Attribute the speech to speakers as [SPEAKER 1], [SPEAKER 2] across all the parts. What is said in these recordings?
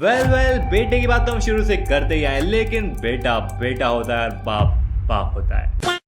[SPEAKER 1] Well बेटे की बात तो हम शुरू से करते ही आए, लेकिन बेटा बेटा होता है और बाप बाप होता है।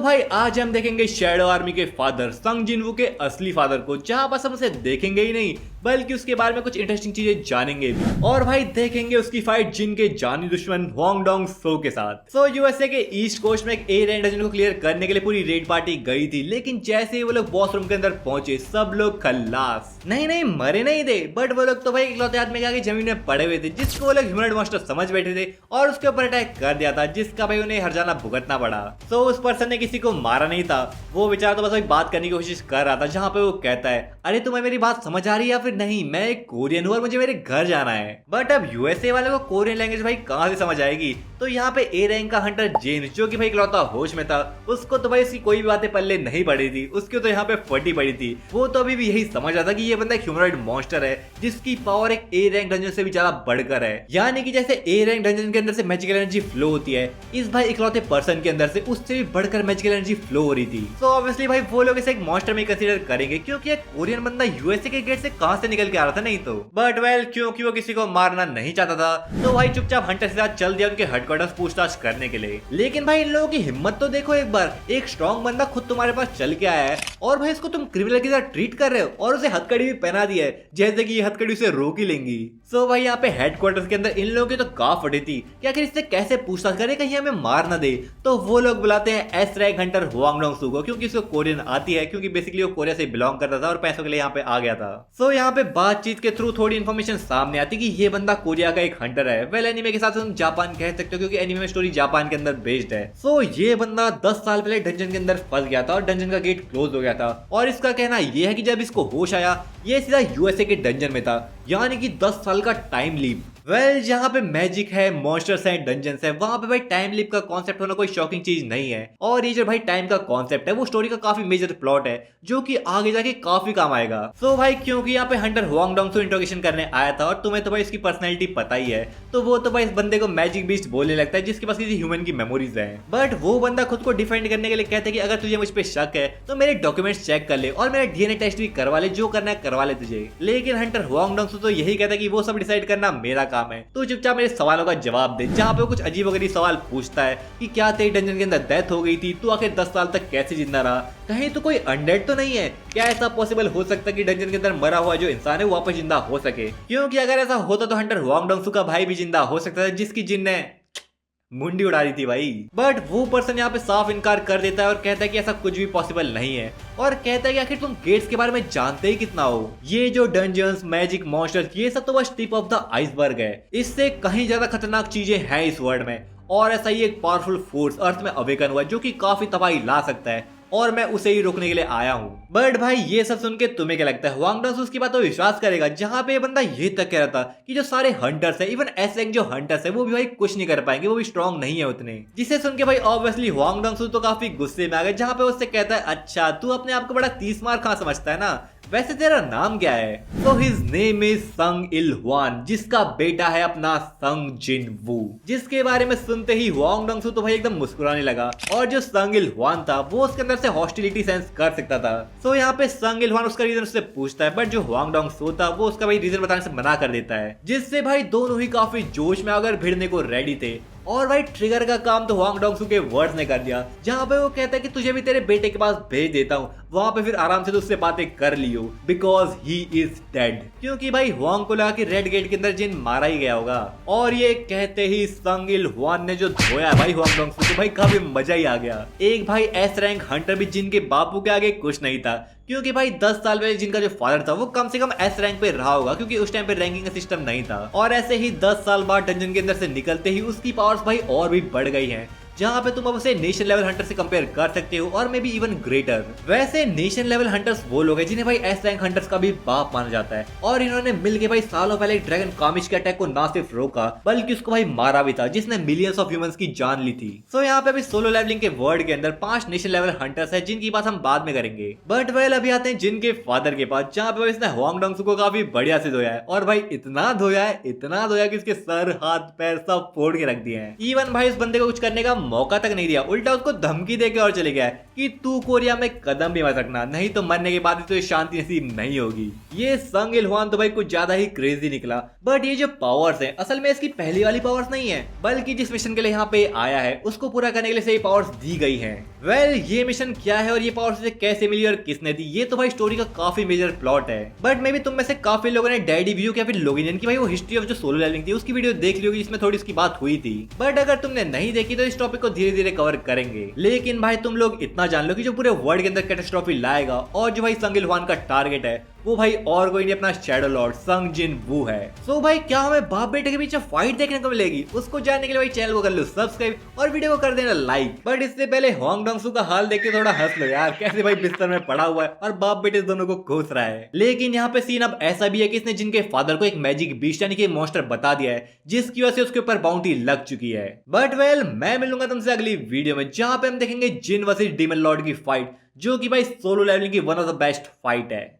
[SPEAKER 1] भाई आज हम देखेंगे शैडो आर्मी के फादर संग जिनवू के असली फादर को, जहां बस हम उसे देखेंगे ही नहीं बल्कि उसके बारे में कुछ इंटरेस्टिंग चीजें जानेंगे भी। और भाई देखेंगे उसकी फाइट जिन के जानी दुश्मन हुआंग डोंग सो के साथ। यूएसए के ईस्ट कोस्ट में एक ए रैंक डंजन को क्लियर करने के लिए पूरी रेड पार्टी गई थी, लेकिन जैसे ही वो लोग बॉस रूम के अंदर पहुंचे सब लोग खल्लास। नहीं मरे नहीं थे, बट वो लोग तो भाई इकलौते आदमी के आगे जमीन में पड़े हुए थे, जिसको वो लोग ह्यूमनॉइड मॉन्स्टर समझ बैठे थे और उसके ऊपर अटैक कर दिया था, जिसका भाई उन्हें हर जाना भुगतना पड़ा। उस पर्सन ने किसी को मारा नहीं था, वो बेचारा तो बस भाई बात करने की कोशिश कर रहा था, जहां पे वो कहता है अरे तुम्हें मेरी बात समझ आ रही है या फिर नहीं, मैं एक कोरियन हूं और मुझे मेरे घर जाना है। बट अब यूएसए वाले को कोरियन लैंग्वेज भाई कहां से समझ आएगी। तो यहाँ पे ए रैंक का हंटर जेम्स, जो कि भाई इकलौता होश में था, उसको तो भाई इसकी कोई भी बातें पल्ले नहीं पड़ी थी, उसकी तो यहाँ पे फटी पड़ी थी। वो तो अभी भी यही समझ रहा था कि ये बंदा एक ह्यूमनॉइड मॉन्स्टर है, जिसकी पावर एक ए रैंक डंजन से भी ज्यादा बढ़कर है। यानी कि जैसे ए रैंक डंजन के अंदर से मैजिकल एनर्जी फ्लो होती है, इस भाई इकलौते पर्सन के अंदर से उससे भी बढ़कर मैजिकल एनर्जी फ्लो हो रही थी। ऑब्वियसली भाई वो लोग इसे एक मॉन्स्टर में कंसीडर करेंगे, क्योंकि एक कोरियन बंदा यूएसए के गेट से कहां से निकल के आ रहा था नहीं तो। बट वेल क्योंकि वो किसी को मारना नहीं चाहता था, तो भाई चुपचाप हंटर के साथ चल दिया उनके हेडक्वार्टर्स पूछताछ करने के लिए। लेकिन भाई इन लोगों की हिम्मत तो देखो एक बार, एक स्ट्रॉन्ग बंदा खुद तुम्हारे पास चल के आया है और भाई इसको तुम क्रिमिनल की तरह ट्रीट कर रहे हो और उसे हथकड़ी भी पहना दी है, जैसे कि ये हथकड़ी उसे रोक ही लेंगी। भाई यहाँ पे हेडक्वार्टर्स के अंदर इन लोगों की तो काफ फटी थी कि आखिर इससे कैसे पूछताछ करे कहीं हमें मार ना दे। तो वो लोग बुलाते हैं S rank hunter Huang Dong Su को, क्योंकि उसको कोरियन आती है, क्योंकि बेसिकली वो कोरिया से बिलोंग करता था और पैसों के लिए यहाँ पे आ गया था। यहाँ पे बातचीत के थ्रू थोड़ी इन्फॉर्मेशन सामने आती कि ये बंदा कोरिया का एक हंटर है। वेल एनिमे के साथ तुम जापान कह सकते हो, क्योंकि एनिमे में स्टोरी जापान के अंदर बेस्ड है। ये बंदा 10 साल पहले डंजन के अंदर फंस गया था और डंजन का गेट क्लोज हो गया था, और इसका कहना यह है कि जब इसको होश आया ये सीधा यूएसए के डंजन में था, यानी कि 10 साल का टाइम लीप। जहाँ पे मैजिक है, मॉन्स्टर्स हैं, डंजन्स है, वहां पे भाई टाइम लीप का कॉन्सेप्ट होना कोई शॉकिंग चीज नहीं है। और ये जो भाई टाइम का कॉन्सेप्ट है वो स्टोरी का काफी मेजर प्लॉट है, जो कि आगे जाके काफी काम आएगा। भाई क्योंकि यहाँ पे हंटर हुआंग डोंग सू इंट्रोगेशन करने आया था और तुम्हें तो भाई इसकी पर्सनैलिटी पता ही है, तो वो तो भाई इस बंदे को मैजिक बीस्ट बोलने लगता है, जिसके पास किसी ह्यूमन की मेमोरीज है। बट वो बंदा खुद को डिफेंड करने के लिए कहता है कि अगर तुझे मुझ पे शक है तो मेरे डॉक्यूमेंट्स चेक कर ले और मेरा डीएनए टेस्ट भी करवा ले, जो करना है करवा ले तुझे। लेकिन हंटर हुआंग डोंग सू तो यही कहता है कि वो सब डिसाइड करना मेरा काम है, तो चुपचाप मेरे सवालों का जवाब दे। जहाँ पे कुछ अजीबोगरीब सवाल पूछता है कि क्या तेरी डंजन के अंदर डेथ हो गई थी, तू आखिर 10 साल तक कैसे जिंदा रहा, कहीं तो कोई अनडेड तो नहीं है, क्या ऐसा पॉसिबल हो सकता है कि डंजन के अंदर मरा हुआ जो इंसान है वो वापस जिंदा हो सके। क्योंकि अगर ऐसा होता तो हंटर हुआंग डोंग सू का भाई भी जिंदा हो सकता था, जिसकी जिन ने मुंडी उड़ा रही थी भाई। बट वो पर्सन यहाँ पे साफ इनकार कर देता है और कहता है कि ऐसा कुछ भी पॉसिबल नहीं है, और कहता है कि आखिर तुम गेट्स के बारे में जानते ही कितना हो, ये जो डंजन्स, मैजिक, मॉन्स्टर्स, ये सब तो बस टिप ऑफ द आइसबर्ग है, इससे कहीं ज्यादा खतरनाक चीजें हैं इस वर्ल्ड में। और ऐसा ही एक पावरफुल फोर्स अर्थ में अवेकन हुआ जो कि काफी तबाही ला सकता है, और मैं उसे ही रोकने के लिए आया हूँ। बट भाई ये सब सुन के तुम्हें क्या लगता है, हुआंग डोंग सू उसकी बात तो विश्वास करेगा, जहाँ पे ये बंदा ये तक कह रहा था कि जो सारे हंटर्स है, इवन एस रैंक जो हंटर्स है, वो भी भाई कुछ नहीं कर पाएंगे, वो भी स्ट्रॉन्ग नहीं है उतने। जिसे सुन के भाई ऑब्वियसली हुआंग डोंग सू तो काफी गुस्से में आ गए, जहाँ पे उससे कहता है अच्छा तू अपने आप को बड़ा 30 मार खा समझता है ना, वैसे तेरा नाम क्या है। तो हिज नेम इज संग इल हुआन, जिसका बेटा है अपना संग जिन वू, जिसके बारे में सुनते ही हुआंग डोंग सू तो भाई एकदम मुस्कुराने लगा। और जो संग इल हुआन था वो उसके अंदर से हॉस्टिलिटी सेंस कर सकता था। यहाँ पे संग इल हुआन उसका रीजन उससे पूछता है, बट जो हुआंग डोंग सू था वो उसका भाई रीजन बताने से मना कर देता है, जिससे भाई दोनों ही काफी जोश में आकर भिड़ने को रेडी थे। और भाई ट्रिगर का काम तो हुआंग डोंग सू के वर्ड्स ने कर दिया, जहाँ पे वो कहता है कि तुझे भी तेरे बेटे के पास भेज देता हूँ, वहां पे फिर आराम से उससे बातें कर लियो, बिकॉज ही इज डेड। क्योंकि भाई हुआंग को लगा कि रेड गेट के अंदर जिन मारा ही गया होगा। और ये कहते ही संग इल हुआन ने जो धोया भाई हुआंग डोंग सू को, भाई काफी मजा ही आ गया। एक भाई एस रैंक हंटर भी जिनके बापू के आगे कुछ नहीं था, क्योंकि भाई 10 साल पहले जिनका जो फादर था वो कम से कम एस रैंक पे रहा होगा, क्योंकि उस टाइम पे रैंकिंग का सिस्टम नहीं था। और ऐसे ही 10 साल बाद डंजन के अंदर से निकलते ही उसकी पावर्स भाई और भी बढ़ गई हैं, जहाँ पे तुम अब उसे नेशन लेवल हंटर से कंपेयर कर सकते हो, और मे बी इवन ग्रेटर। वैसे नेशन लेवल हंटर्स वो लोग हैं जिन्हें भाई एस रैंक हंटर्स का भी बाप माना जाता है, और इन्होंने मिलके भाई सालों पहले ड्रैगन कामिश के अटैक को ना सिर्फ रोका बल्कि उसको भाई मारा भी था, जिसने मिलियंस ऑफ ह्यूमंस की जान ली थी। यहाँ पे अभी सोलो लेवलिंग के वर्ल्ड के अंदर 5 नेशन लेवल हंटर्स है, जिनकी बात हम बाद में करेंगे। बट वेल अभी आते हैं जिनके फादर के पास, जहाँ पे इसने हुआंग डोंग सू को काफी बढ़िया से धोया है, और भाई इतना धोया कि इसके सर हाथ पैर सब फोड़ के रख दिए हैं। इवन भाई इस बंदे को कुछ करने का मौका तक नहीं दिया, उल्टा उसको धमकी देके और चले गया कि तू कोरिया में कदम भी मत रखना, नहीं तो मरने के बाद ही तो शांति नसीब नहीं होगी। ये संग इल्हुआन तो भाई कुछ ज्यादा ही क्रेजी निकला। बट ये जो पावर्स है असल में इसकी पहली वाली पावर्स नहीं है, बल्कि जिस मिशन के लिए यहाँ पे आया है उसको पूरा करने के लिए से ये पावर्स दी गई है। वेल ये मिशन क्या है और ये पावर्स उसे कैसे मिली और किसने दी, ये तो भाई स्टोरी का काफी मेजर प्लॉट है। बट मे भी तुम में से काफी लोगों ने डैडी व्यू या फिर लोगिनियन की भाई वो हिस्ट्री ऑफ जो सोलो लेवलिंग थी उसकी वीडियो देख ली होगी, जिसमें थोड़ी इसकी बात हुई थी। बट अगर तुमने नहीं देखी तो इस टॉपिक को धीरे धीरे कवर करेंगे। लेकिन भाई तुम लोग इतना जान लो कि जो पूरे वर्ल्ड के अंदर कैटास्ट्रॉफी लाएगा और जो भाई संग इल्हुआन का टारगेट है वो भाई और कोई नहीं अपना शैडो लॉर्ड संग जिन वू है। सो भाई क्या हमें बाप बेटे के बीच में फाइट देखने को मिलेगी, उसको जानने के लिए भाई चैनल को कर लो सब्सक्राइब और वीडियो को कर देना लाइक। बट इससे पहले होंग डोंगसू का हाल देख के थोड़ा हंस लो यार, कैसे भाई बिस्तर में पड़ा हुआ है और बाप बेटे दोनों को घोष रहा है। लेकिन यहाँ पे सीन अब ऐसा भी है कि इसने जिनके फादर को एक मैजिक बीस्ट यानी कि मॉन्स्टर बता दिया है, जिसकी वजह से उसके ऊपर बाउंटी लग चुकी है। बट वेल मैं मिलूंगा तुमसे अगली वीडियो में, जहां पे हम देखेंगे जिन वर्सेस डीमन लॉर्ड की फाइट, जो कि भाई सोलो लेवलिंग की one of the best fight है।